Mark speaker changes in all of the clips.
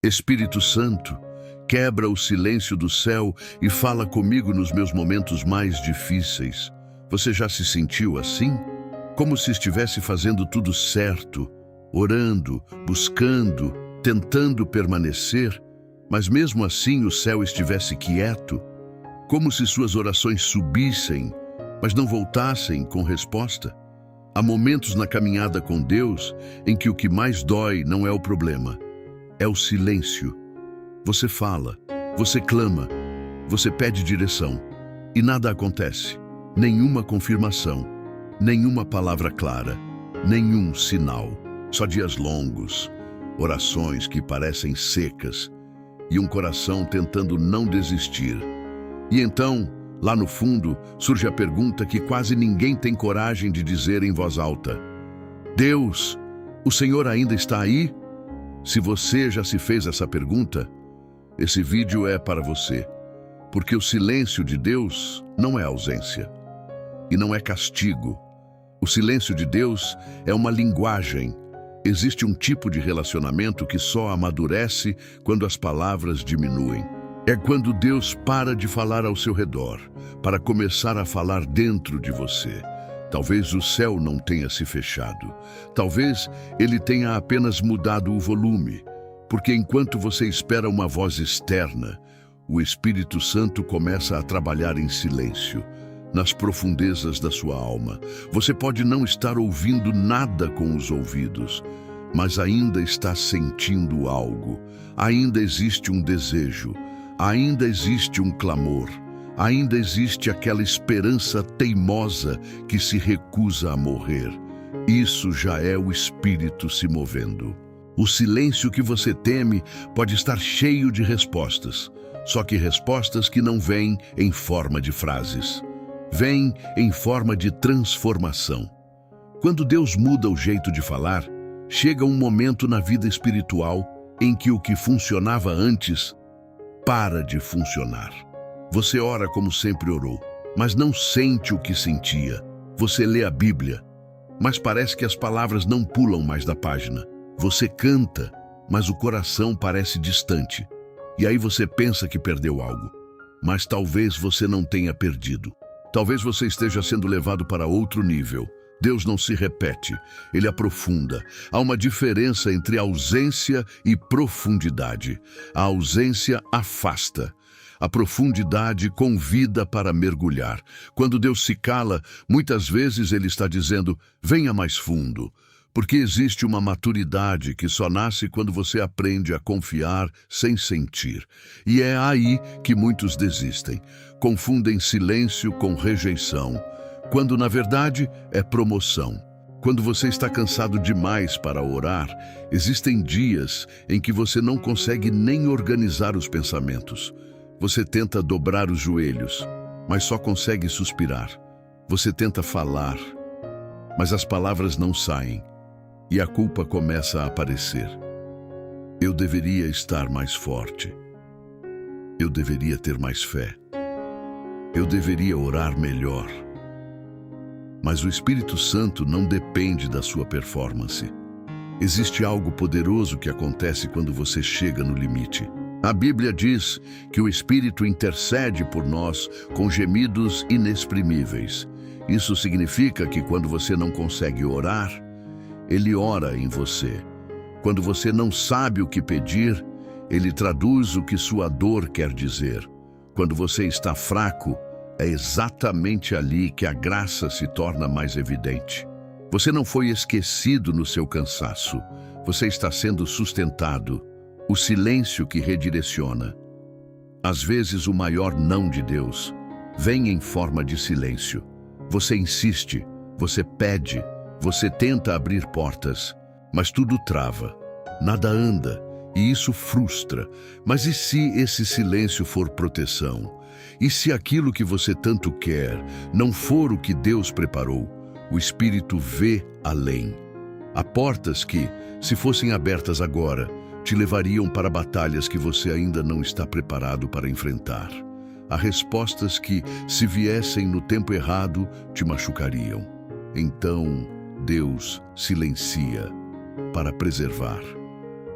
Speaker 1: Espírito Santo, quebra o silêncio do céu e fala comigo nos meus momentos mais difíceis. Você já se sentiu assim? Como se estivesse fazendo tudo certo, orando, buscando, tentando permanecer, mas mesmo assim o céu estivesse quieto? Como se suas orações subissem, mas não voltassem com resposta? Há momentos na caminhada com Deus em que o que mais dói não é o problema, é o silêncio. Você fala, você clama, você pede direção e nada acontece. Nenhuma confirmação, nenhuma palavra clara, nenhum sinal. Só dias longos, orações que parecem secas e um coração tentando não desistir. E então, lá no fundo, surge a pergunta que quase ninguém tem coragem de dizer em voz alta: Deus, o Senhor ainda está aí? Se você já se fez essa pergunta, esse vídeo é para você, porque o silêncio de Deus não é ausência e não é castigo. O silêncio de Deus é uma linguagem. Existe um tipo de relacionamento que só amadurece quando as palavras diminuem. É quando Deus para de falar ao seu redor, para começar a falar dentro de você. Talvez o céu não tenha se fechado. Talvez ele tenha apenas mudado o volume. Porque enquanto você espera uma voz externa, o Espírito Santo começa a trabalhar em silêncio, nas profundezas da sua alma. Você pode não estar ouvindo nada com os ouvidos, mas ainda está sentindo algo. Ainda existe um desejo, ainda existe um clamor, ainda existe aquela esperança teimosa que se recusa a morrer. Isso já é o Espírito se movendo. O silêncio que você teme pode estar cheio de respostas, só que respostas que não vêm em forma de frases. Vêm em forma de transformação. Quando Deus muda o jeito de falar, chega um momento na vida espiritual em que o que funcionava antes para de funcionar. Você ora como sempre orou, mas não sente o que sentia. Você lê a Bíblia, mas parece que as palavras não pulam mais da página. Você canta, mas o coração parece distante. E aí você pensa que perdeu algo, mas talvez você não tenha perdido. Talvez você esteja sendo levado para outro nível. Deus não se repete, Ele aprofunda. Há uma diferença entre ausência e profundidade. A ausência afasta. A profundidade convida para mergulhar. Quando Deus se cala, muitas vezes Ele está dizendo: venha mais fundo. Porque existe uma maturidade que só nasce quando você aprende a confiar sem sentir. E é aí que muitos desistem. Confundem silêncio com rejeição, quando na verdade é promoção. Quando você está cansado demais para orar, existem dias em que você não consegue nem organizar os pensamentos. Você tenta dobrar os joelhos, mas só consegue suspirar. Você tenta falar, mas as palavras não saem. E a culpa começa a aparecer. Eu deveria estar mais forte. Eu deveria ter mais fé. Eu deveria orar melhor. Mas o Espírito Santo não depende da sua performance. Existe algo poderoso que acontece quando você chega no limite. A Bíblia diz que o Espírito intercede por nós com gemidos inexprimíveis. Isso significa que quando você não consegue orar, Ele ora em você. Quando você não sabe o que pedir, Ele traduz o que sua dor quer dizer. Quando você está fraco, é exatamente ali que a graça se torna mais evidente. Você não foi esquecido no seu cansaço. Você está sendo sustentado. O silêncio que redireciona. Às vezes o maior não de Deus vem em forma de silêncio. Você insiste, você pede, você tenta abrir portas, mas tudo trava, nada anda, e isso frustra. Mas e se esse silêncio for proteção? E se aquilo que você tanto quer não for o que Deus preparou? O Espírito vê além. Há portas que, se fossem abertas agora, te levariam para batalhas que você ainda não está preparado para enfrentar. Há respostas que, se viessem no tempo errado, te machucariam. Então, Deus silencia para preservar.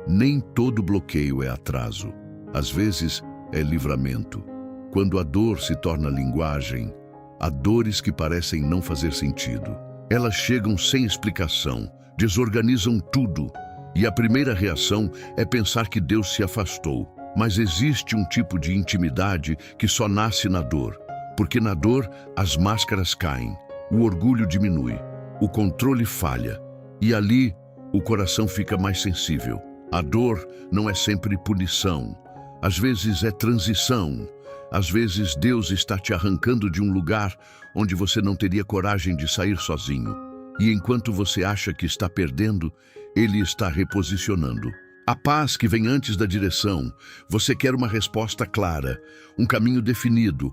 Speaker 1: Nem todo bloqueio é atraso. Às vezes é livramento. Quando a dor se torna linguagem, há dores que parecem não fazer sentido. Elas chegam sem explicação, desorganizam tudo, e a primeira reação é pensar que Deus se afastou. Mas existe um tipo de intimidade que só nasce na dor, porque na dor as máscaras caem, o orgulho diminui, o controle falha, e ali o coração fica mais sensível. A dor não é sempre punição, às vezes é transição. Às vezes Deus está te arrancando de um lugar onde você não teria coragem de sair sozinho. E enquanto você acha que está perdendo, Ele está reposicionando. A paz que vem antes da direção, você quer uma resposta clara, um caminho definido,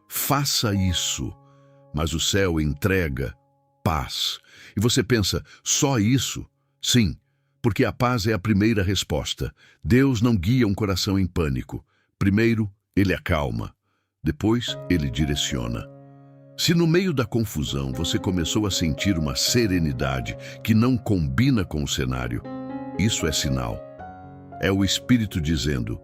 Speaker 1: faça isso. Mas o céu entrega paz. E você pensa, só isso? Sim, porque a paz é a primeira resposta. Deus não guia um coração em pânico. Primeiro, Ele acalma. Depois, Ele direciona. Se no meio da confusão você começou a sentir uma serenidade que não combina com o cenário, isso é sinal. É o Espírito dizendo,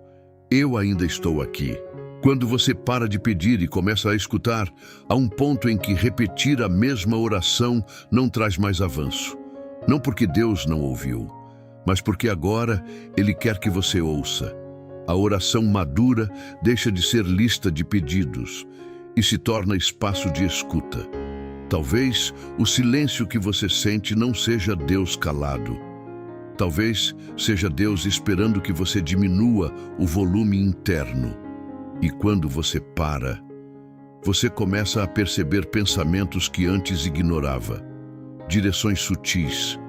Speaker 1: eu ainda estou aqui. Quando você para de pedir e começa a escutar, há um ponto em que repetir a mesma oração não traz mais avanço. Não porque Deus não ouviu, mas porque agora Ele quer que você ouça. A oração madura deixa de ser lista de pedidos e se torna espaço de escuta. Talvez o silêncio que você sente não seja Deus calado. Talvez seja Deus esperando que você diminua o volume interno. E quando você para, você começa a perceber pensamentos que antes ignorava, direções sutis,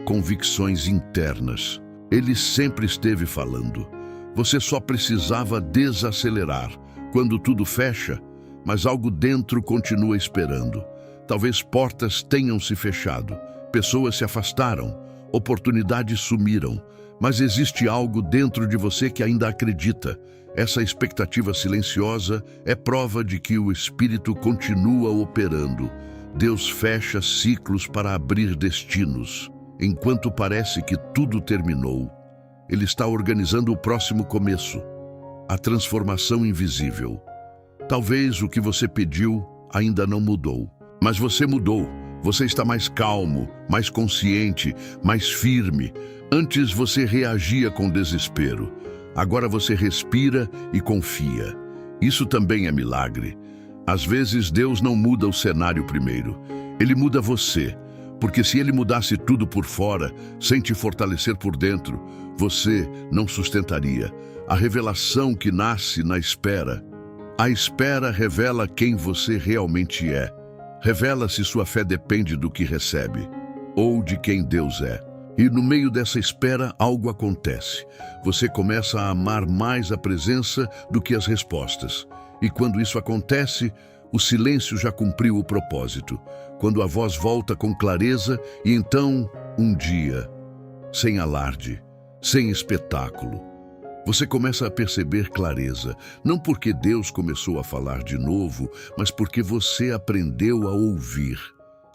Speaker 1: convicções internas. Ele sempre esteve falando. Você só precisava desacelerar. Quando tudo fecha, mas algo dentro continua esperando. Talvez portas tenham se fechado, pessoas se afastaram, oportunidades sumiram, mas existe algo dentro de você que ainda acredita. Essa expectativa silenciosa é prova de que o Espírito continua operando. Deus fecha ciclos para abrir destinos. Enquanto parece que tudo terminou, Ele está organizando o próximo começo, a transformação invisível. Talvez o que você pediu ainda não mudou, mas você mudou. Você está mais calmo, mais consciente, mais firme. Antes você reagia com desespero. Agora você respira e confia. Isso também é milagre. Às vezes Deus não muda o cenário primeiro. Ele muda você. Porque se Ele mudasse tudo por fora, sem te fortalecer por dentro, você não sustentaria. A revelação que nasce na espera. A espera revela quem você realmente é. Revela se sua fé depende do que recebe, ou de quem Deus é. E no meio dessa espera, algo acontece. Você começa a amar mais a presença do que as respostas. E quando isso acontece, o silêncio já cumpriu o propósito. Quando a voz volta com clareza, e então, um dia, sem alarde, sem espetáculo, você começa a perceber clareza, não porque Deus começou a falar de novo, mas porque você aprendeu a ouvir.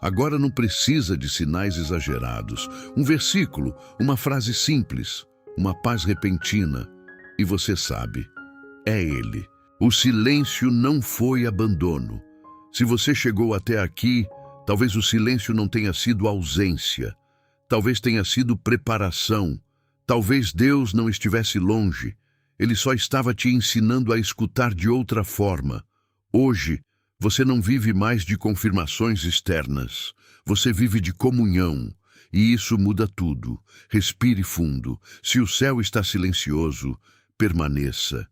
Speaker 1: Agora não precisa de sinais exagerados. Um versículo, uma frase simples, uma paz repentina. E você sabe, é Ele. O silêncio não foi abandono. Se você chegou até aqui, talvez o silêncio não tenha sido ausência. Talvez tenha sido preparação. Talvez Deus não estivesse longe. Ele só estava te ensinando a escutar de outra forma. Hoje, você não vive mais de confirmações externas. Você vive de comunhão. E isso muda tudo. Respire fundo. Se o céu está silencioso, permaneça.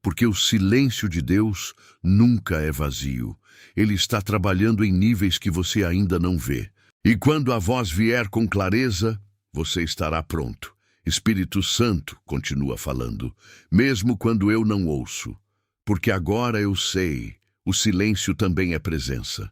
Speaker 1: Porque o silêncio de Deus nunca é vazio. Ele está trabalhando em níveis que você ainda não vê. E quando a voz vier com clareza, você estará pronto. Espírito Santo continua falando, mesmo quando eu não ouço. Porque agora eu sei, o silêncio também é presença.